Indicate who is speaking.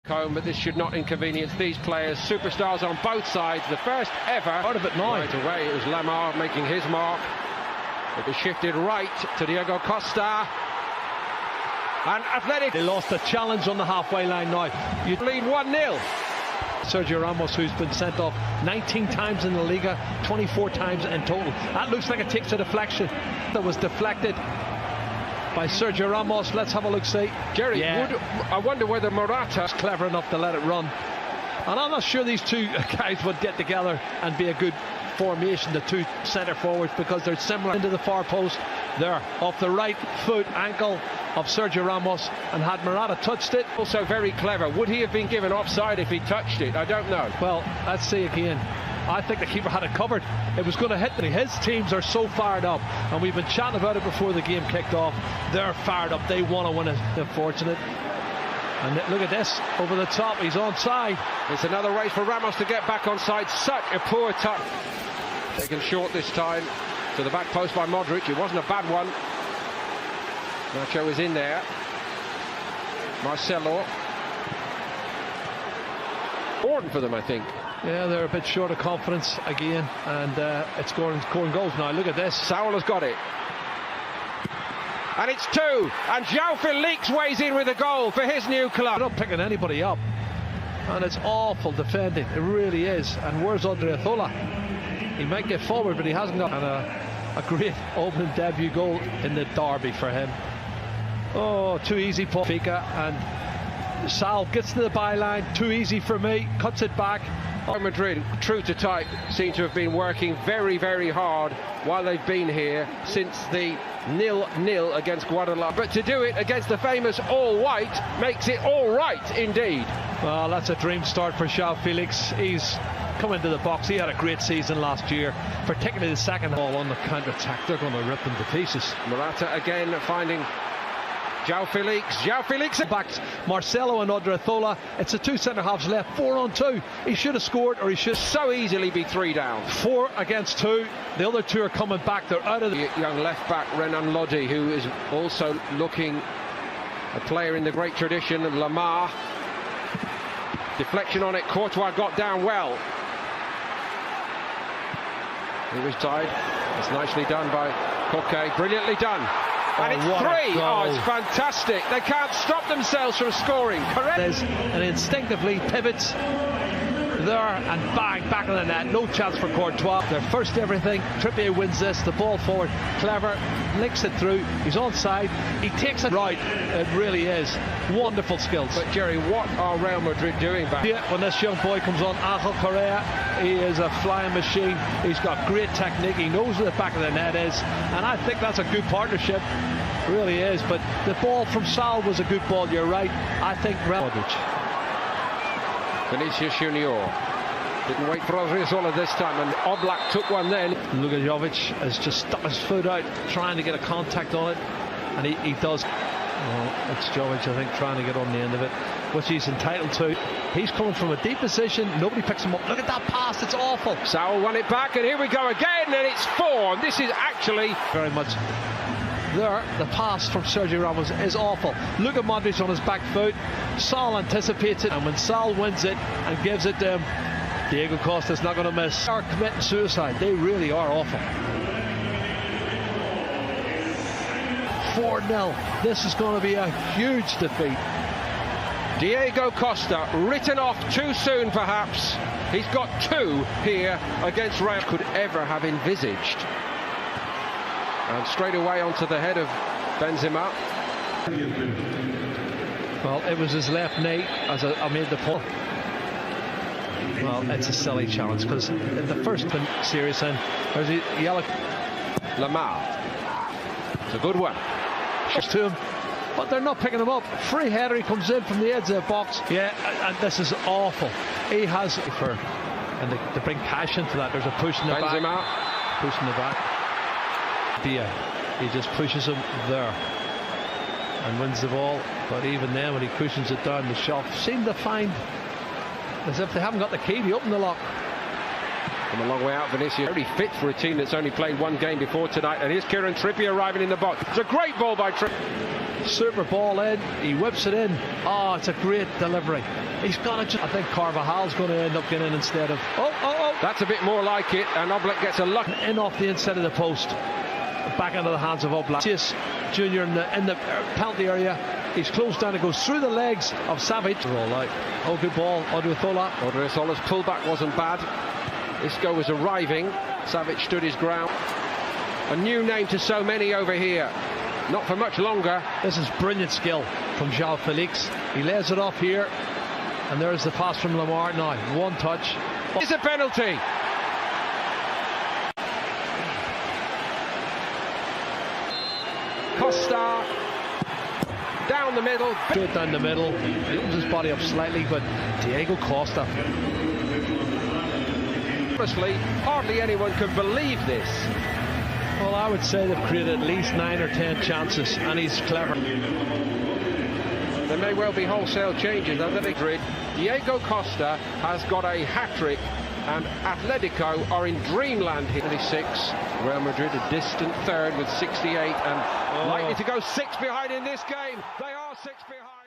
Speaker 1: home, but this should not inconvenience these players. Superstars on both sides. The first ever out of it now. Right away, it was Lamar making his mark. It was shifted right to Diego Costa. And Athletic.
Speaker 2: They lost the challenge on the halfway line now.
Speaker 1: You lead 1-0.
Speaker 2: Sergio Ramos, who's been sent off 19 times in the Liga, 24 times in total. That looks like it takes a deflection. That was deflected by Sergio Ramos. Let's have a look, see.
Speaker 1: Jerry, I wonder whether Morata's
Speaker 2: clever enough to let it run. And I'm not sure these two guys would get together and be a good formation, the two centre forwards, because they're similar. Into the far post there, off the right foot ankle of Sergio Ramos, and had Morata touched it.
Speaker 1: Also very clever. Would he have been given offside if he touched it? I don't know.
Speaker 2: Well, let's see again. I think the keeper had it covered. It was going to hit. His teams are so fired up, and we've been chatting about it before the game kicked off. They're fired up. They want to win it. Unfortunate. And look at this, over the top. He's onside.
Speaker 1: It's another race for Ramos to get back onside. Such a poor touch. Taken short this time to the back post by Modric. It wasn't a bad one. Nacho is in there. Marcelo. Important for them, I think.
Speaker 2: Yeah, they're a bit short of confidence again, and it's scoring goals now. Look at this.
Speaker 1: Saul has got it. And it's 2. And João Felix weighs in with a goal for his new club.
Speaker 2: They're not picking anybody up. And it's awful defending. It really is. And where's Odriozola? He might get forward, but he hasn't got. And a great opening debut goal in the derby for him. Oh, too easy for Fika. And Sal gets to the byline. Too easy for me. Cuts it back.
Speaker 1: Madrid, true to type, seem to have been working very, very hard while they've been here since the 0-0 against Guadalajara. But to do it against the famous all-white makes it all right indeed.
Speaker 2: Well, that's a dream start for João Felix. He's come into the box. He had a great season last year, particularly the second ball on the counter-attack. They're going to rip them to pieces.
Speaker 1: Morata again finding João Felix
Speaker 2: back Marcelo and Odriozola. It's the two centre halves left, 4-on-2. He should have scored, or he should
Speaker 1: so easily be 3 down.
Speaker 2: 4 against 2. The other 2 are coming back. They're out of the
Speaker 1: young left back Renan Lodi, who is also looking a player in the great tradition of Lamar. Deflection on it. Courtois got down well. He was tied. It's nicely done by Koke. Brilliantly done. And it's 3. Oh, it's fantastic. They can't stop themselves from scoring. Correct.
Speaker 2: And instinctively pivots there and bang, back on the net. No chance for Courtois. Their first everything. Trippier wins this. The ball forward. Clever. Links it through. He's onside. He takes it right. It really is. Wonderful skills.
Speaker 1: But Jerry, what are Real Madrid doing back?
Speaker 2: Yeah, when this young boy comes on, Angel Correa, he is a flying machine. He's got great technique. He knows where the back of the net is. And I think that's a good partnership. It really is. But the ball from Sal was a good ball. You're right. I think
Speaker 1: Vinicius Junior didn't wait for Odriozola this time, and Oblak took one then.
Speaker 2: Lukajovic has just stuck his foot out, trying to get a contact on it, and he does. Well, it's Jovic, I think, trying to get on the end of it, which he's entitled to. He's coming from a deep position. Nobody picks him up. Look at that pass. It's awful.
Speaker 1: Saul won it back, and here we go again, and it's 4. And this is actually
Speaker 2: very much. There, the pass from Sergio Ramos is awful. Look at Modric on his back foot. Sal anticipates it, and when Sal wins it and gives it to him, Diego Costa's not going to miss. They are committing suicide. They really are awful. 4-0. This is going to be a huge defeat.
Speaker 1: Diego Costa written off too soon, perhaps. He's got 2 here against Real. Could ever have envisaged. And straight away onto the head of Benzema.
Speaker 2: Well, it was his left knee, as I made the point. Well, it's a silly challenge, because in the first series then, there's a yellow.
Speaker 1: Lamar. It's a good one.
Speaker 2: To him, but they're not picking him up. Free header, he comes in from the edge of the box. Yeah, and this is awful. He has and to bring passion to that. There's a push in the
Speaker 1: Benzema.
Speaker 2: back. Push in the back. He just pushes him there and wins the ball, but even then when he cushions it down, the shot seem to find as if they haven't got the key to open the lock.
Speaker 1: From a long way out, Vinicius very fit for a team that's only played 1 game before tonight, and here's Kieran Trippier arriving in the box. It's a great ball by Trippier.
Speaker 2: Super ball in, he whips it in. Oh, it's a great delivery. He's got it. I think Carvajal's going to end up getting in instead of.
Speaker 1: That's a bit more like it, and Oblak gets a luck.
Speaker 2: In off the inside of the post. Back into the hands of Oblak. Junior in the penalty area. He's closed down and goes through the legs of Savic. All out. Oh, good ball. Odriozola.
Speaker 1: Odriozola's pullback wasn't bad. Isco was arriving. Savic stood his ground. A new name to so many over here. Not for much longer.
Speaker 2: This is brilliant skill from João Felix. He lays it off here. And there's the pass from Lamar now. One touch.
Speaker 1: It's a penalty. Costa down the middle.
Speaker 2: Straight down the middle. He opens his body up slightly, but Diego Costa.
Speaker 1: Honestly, hardly anyone can believe this.
Speaker 2: Well, I would say they've created at least 9 or 10 chances, and he's clever.
Speaker 1: There may well be wholesale changes under the grid. Diego Costa has got a hat-trick, and Atletico are in dreamland here. 26. Real Madrid a distant third with 68, and likely to go 6 behind in this game. They are 6 behind.